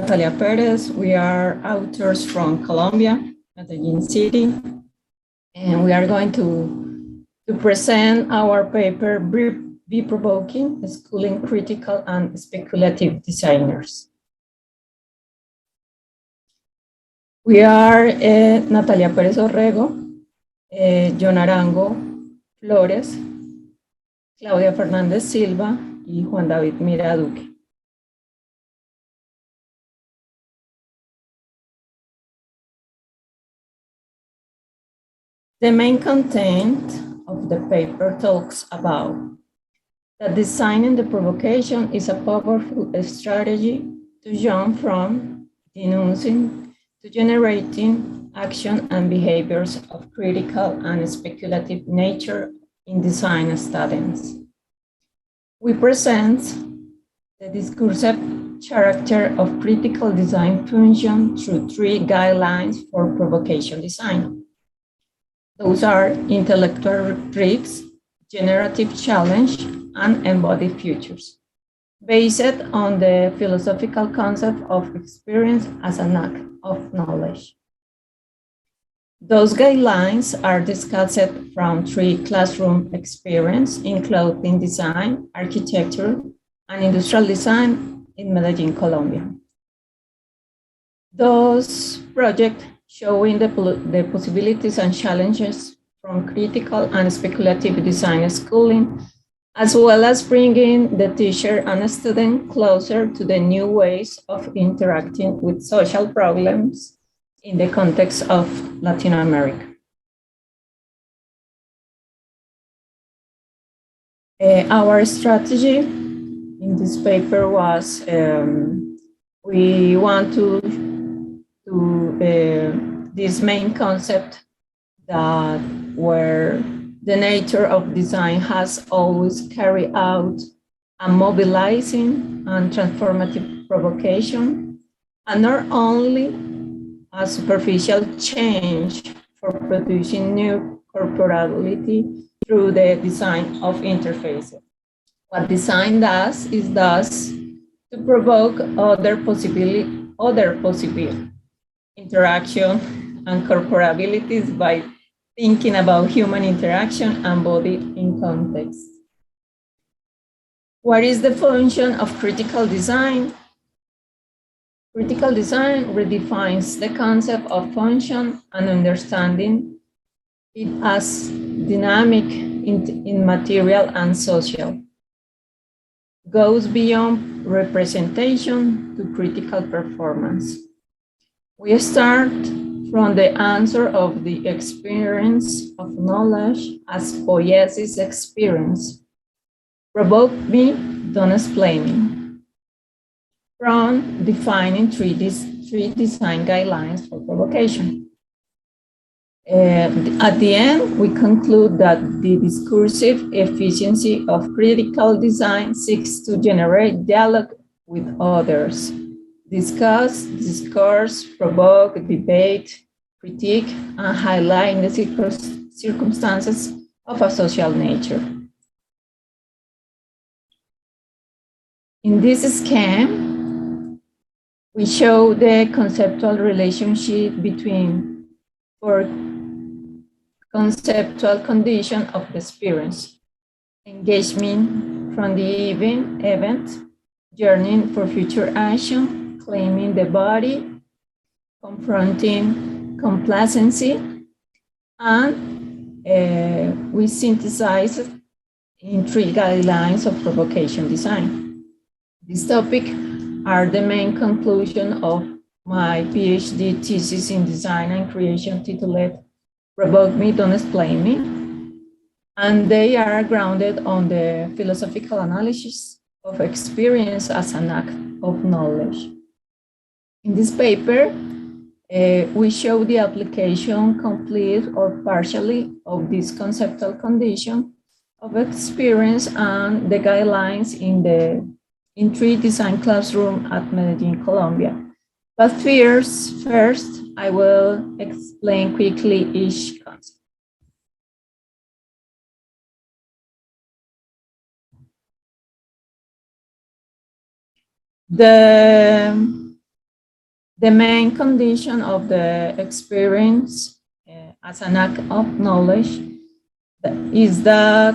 Natalia Pérez. We are authors from Colombia, Medellin City, and we are going to present our paper, Be Provoking, Schooling Critical and Speculative Designers. We are Natalia Pérez-Orrego, John Arango-Flórez, Claudia Fernandez-Silva, y Juan David Mira-Duque. The main content of the paper talks about that designing the provocation is a powerful strategy to jump from denouncing to generating action and behaviors of critical and speculative nature in design studies. We present the discursive character of critical design function through 3 guidelines for provocation design. Those are intellectual tricks, generative challenge, and embodied futures, based on the philosophical concept of experience as an act of knowledge. Those guidelines are discussed from 3 classroom experiences, including design, architecture, and industrial design in Medellin, Colombia. Those projects showing the possibilities and challenges from critical and speculative design schooling, as well as bringing the teacher and student closer to the new ways of interacting with social problems in the context of Latin America. Our strategy in this paper was we want to this main concept that where the nature of design has always carried out a mobilizing and transformative provocation, and not only a superficial change for producing new corporality through the design of interfaces. What design does is thus to provoke other possible interaction and corporabilities by thinking about human interaction embodied in context. What is the function of critical design? Critical design redefines the concept of function and understanding it as dynamic, immaterial, and social. Goes beyond representation to critical performance. We start from the answer of the experience of knowledge as poiesis experience. Provoke me, don't explain me. From defining 3 design guidelines for provocation. At the end, we conclude that the discursive efficiency of critical design seeks to generate dialogue with others, discuss, discourse, provoke, debate, critique, and highlight the circumstances of a social nature. In this scheme, we show the conceptual relationship between 4 conceptual conditions of the experience: engagement from the event, yearning for future action, claiming the body, confronting complacency, and we synthesize in 3 guidelines of provocation design. This topic are the main conclusion of my PhD thesis in design and creation titled Provoke Me, Don't Explain Me, and they are grounded on the philosophical analysis of experience as an act of knowledge. In this paper, we show the application complete or partially of this conceptual condition of experience and the guidelines in 3 design classrooms at Medellin, Colombia. But first, I will explain quickly each concept. The The main condition of the experience as an act of knowledge is that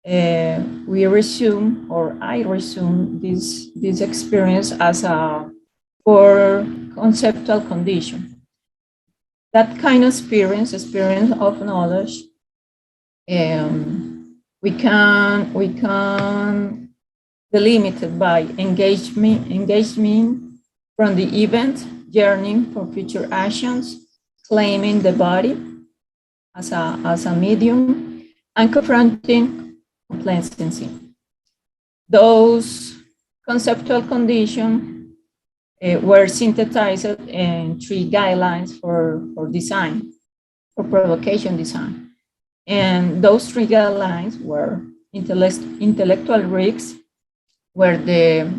we resume, or I resume this experience as a core conceptual condition. That kind of experience of knowledge, we can delimit it by engagement from the event, yearning for future actions, claiming the body as a medium, and confronting complacency. Those conceptual conditions were synthesized in 3 guidelines for design, for provocation design. And those 3 guidelines were intellectual risks, where the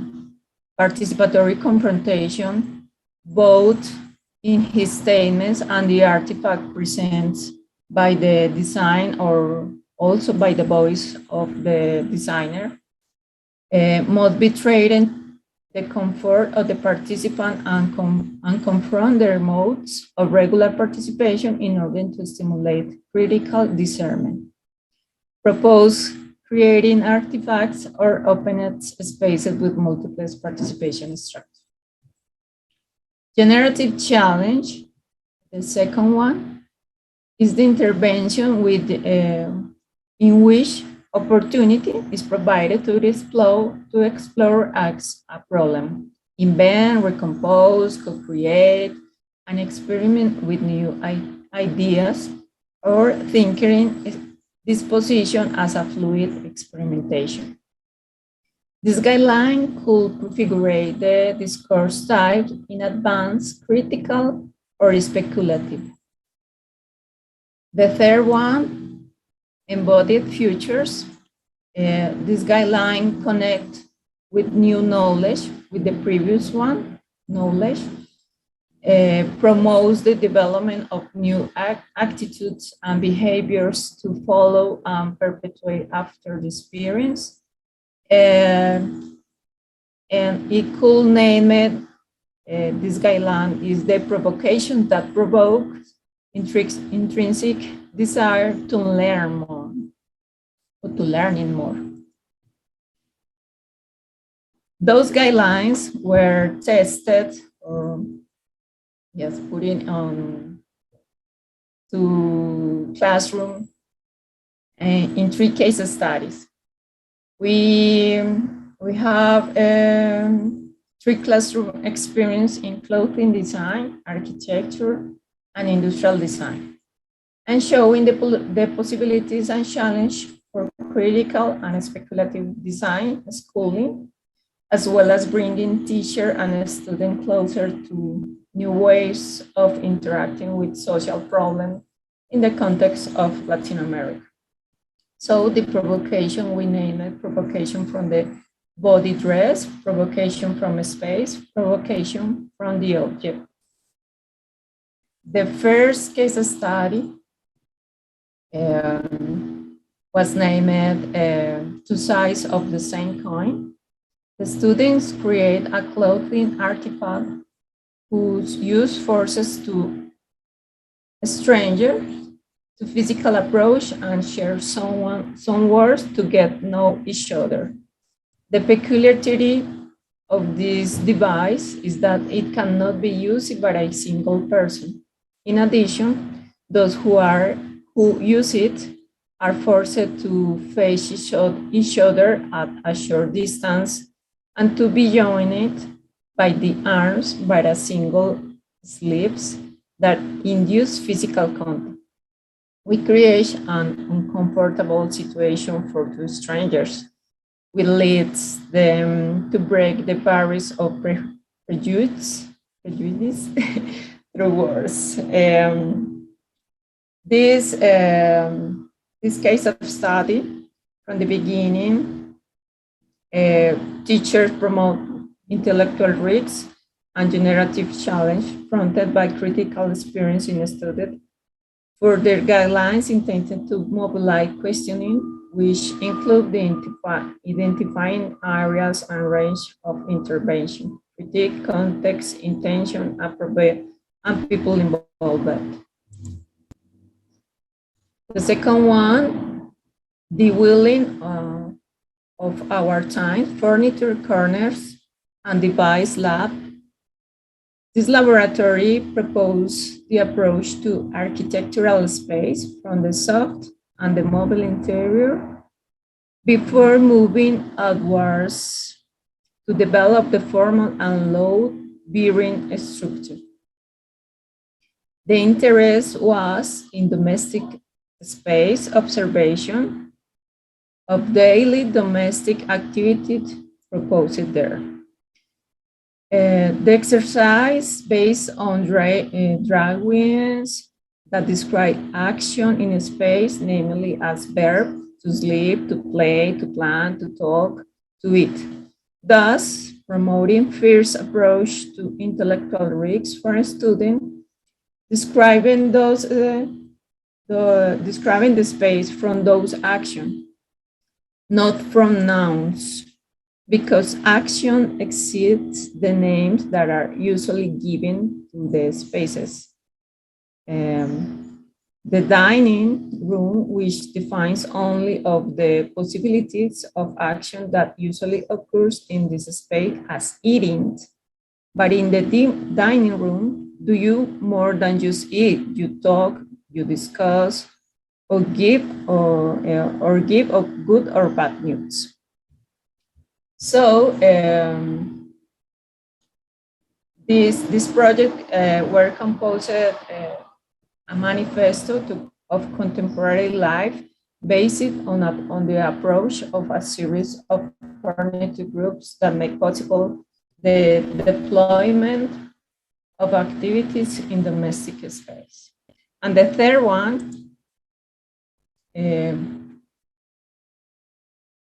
participatory confrontation, both in his statements and the artifact presents by the design or also by the voice of the designer, must be traded the comfort of the participant and confront their modes of regular participation in order to stimulate critical discernment. Propose creating artifacts or open spaces with multiple participation structures. Generative challenge, the second one, is the intervention in which opportunity is provided to explore a problem, invent, recompose, co-create, and experiment with new ideas, or thinking disposition as a fluid experimentation. This guideline could prefigure the discourse type in advance, critical, or speculative. The third one, embodied futures. This guideline connects with new knowledge, with the previous one, knowledge, promotes the development of new attitudes and behaviors to follow and perpetuate after the experience. And it could name it, this guideline is the provocation that provokes intrinsic desire to learn more, or to learning more. Those guidelines were tested, or put in on to classroom in 3 case studies. We have 3 classroom experience in clothing design, architecture, and industrial design, and showing the possibilities and challenge for critical and speculative design schooling, as well as bringing teacher and student closer to new ways of interacting with social problems in the context of Latin America. So the provocation, we name it provocation from the body dress, provocation from space, provocation from the object. The first case study was named 2 sides of the same coin. The students create a clothing artifact whose use forces to strangers to physical approach and share some words to get know each other. The peculiarity of this device is that it cannot be used by a single person. In addition, those who use it are forced to face each other at a short distance and to be joined by the arms by a single sleeves that induce physical contact. We create an uncomfortable situation for 2 strangers, which leads them to break the barriers of prejudice through words. This case of study, from the beginning, teachers promote intellectual risks and generative challenge fronted by critical experience in students. For their guidelines intended to mobilize questioning, which include the identifying areas and range of intervention, critique, context, intention, appropriate, and people involved. The second one, the wheeling of our time, furniture corners, and device lab. This laboratory proposed the approach to architectural space from the soft and the mobile interior before moving outwards to develop the formal and load-bearing structure. The interest was in domestic space observation of daily domestic activities proposed there. The exercise based on drawings that describe action in space, namely as verb, to sleep, to play, to plan, to talk, to eat. Thus, promoting first approach to intellectual risks for a student, describing describing the space from those actions, not from nouns, because action exceeds the names that are usually given to the spaces. The dining room, which defines only of the possibilities of action that usually occurs in this space as eating. But in the dining room, do you more than just eat? You talk, you discuss, or give give of good or bad news. So this project were composed a manifesto of contemporary life based on the approach of a series of furniture groups that make possible the deployment of activities in domestic space. And the third one,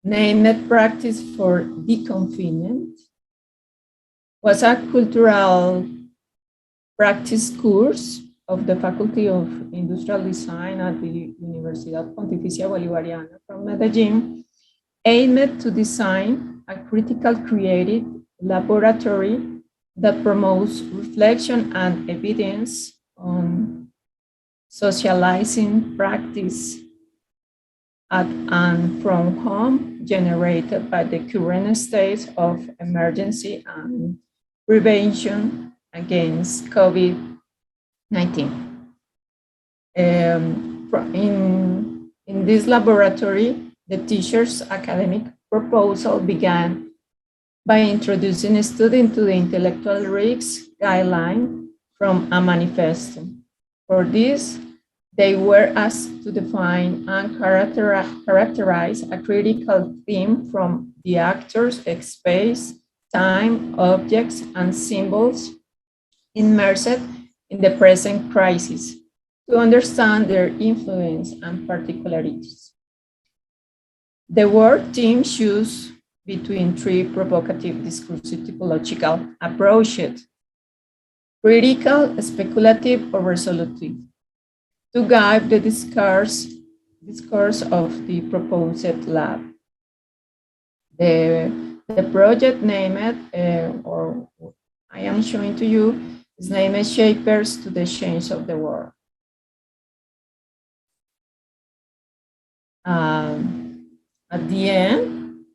named Practice for Deconfinement, was a cultural practice course of the Faculty of Industrial Design at the Universidad Pontificia Bolivariana from Medellin, aimed to design a critical creative laboratory that promotes reflection and evidence on socializing practice at and from home generated by the current state of emergency and prevention against COVID-19. In this laboratory, the teacher's academic proposal began by introducing a student to the intellectual risks guideline from a manifesto. For this, they were asked to define and characterize a critical theme from the actors, space, time, objects, and symbols immersed in the present crisis to understand their influence and particularities. The work team chose between three provocative discursive typological approaches: critical, speculative, or resolutive, to guide the discourse of the proposed lab. The project named, or I am showing to you, is named Shapers to the Change of the World. At the end,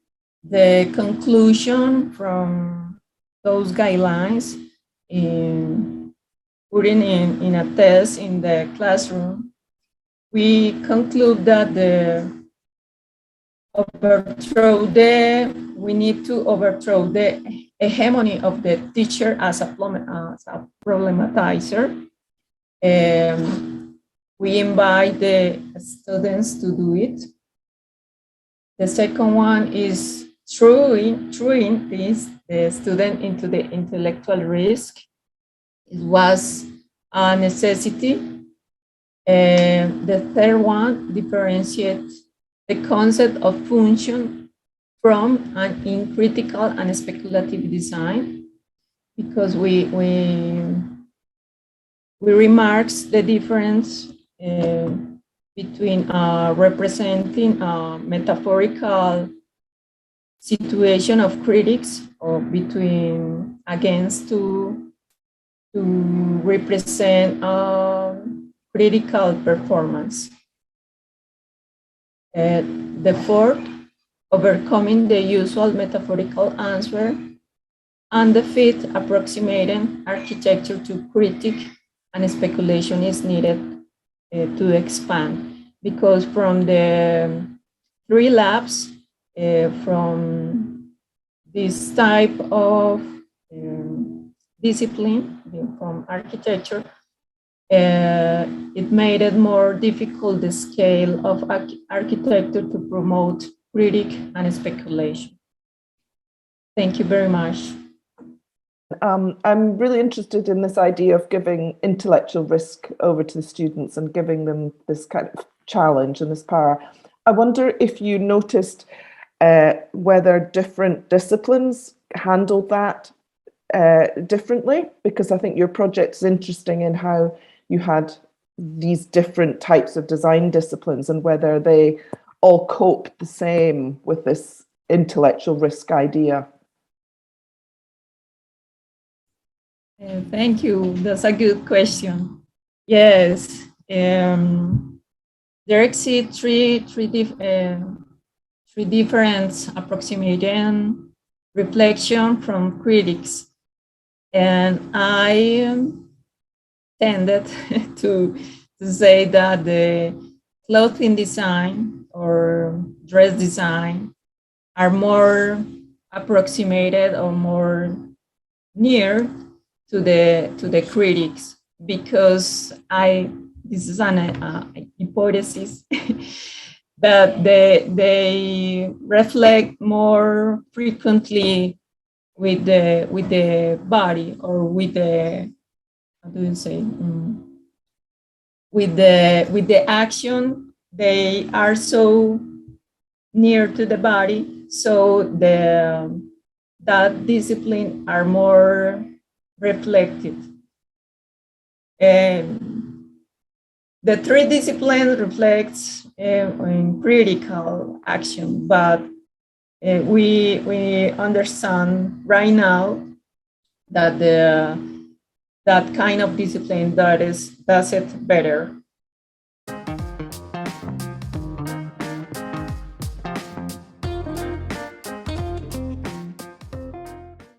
the conclusion from those guidelines putting in a test in the classroom, we conclude that we need to overthrow the hegemony of the teacher as a problematizer. We invite the students to do it. The second one is throwing the student into the intellectual risk. It was a necessity. The third one differentiates the concept of function from and in critical and speculative design, because we remarks the difference between representing a metaphorical situation of critics, or between against to represent critical performance. The fourth, overcoming the usual metaphorical answer. And the fifth, approximating architecture to critique and speculation is needed to expand, because from the 3 labs, from this type of discipline from architecture, it made it more difficult the scale of architecture to promote critique and speculation. Thank you very much. I'm really interested in this idea of giving intellectual risk over to the students and giving them this kind of challenge and this power. I wonder if you noticed whether different disciplines handled that differently, because I think your project is interesting in how you had these different types of design disciplines and whether they all coped the same with this intellectual risk idea. Thank you. That's a good question. Yes, there exist three different approximating reflection from critics, and I tended to say that the clothing design or dress design are more approximated or more near to the critics, because this is an hypothesis that they reflect more frequently with the body, or with the, how do you say, with the action. They are so near to the body, so that discipline are more reflected. The 3 disciplines reflects in critical action, but we understand right now that that kind of discipline does it better.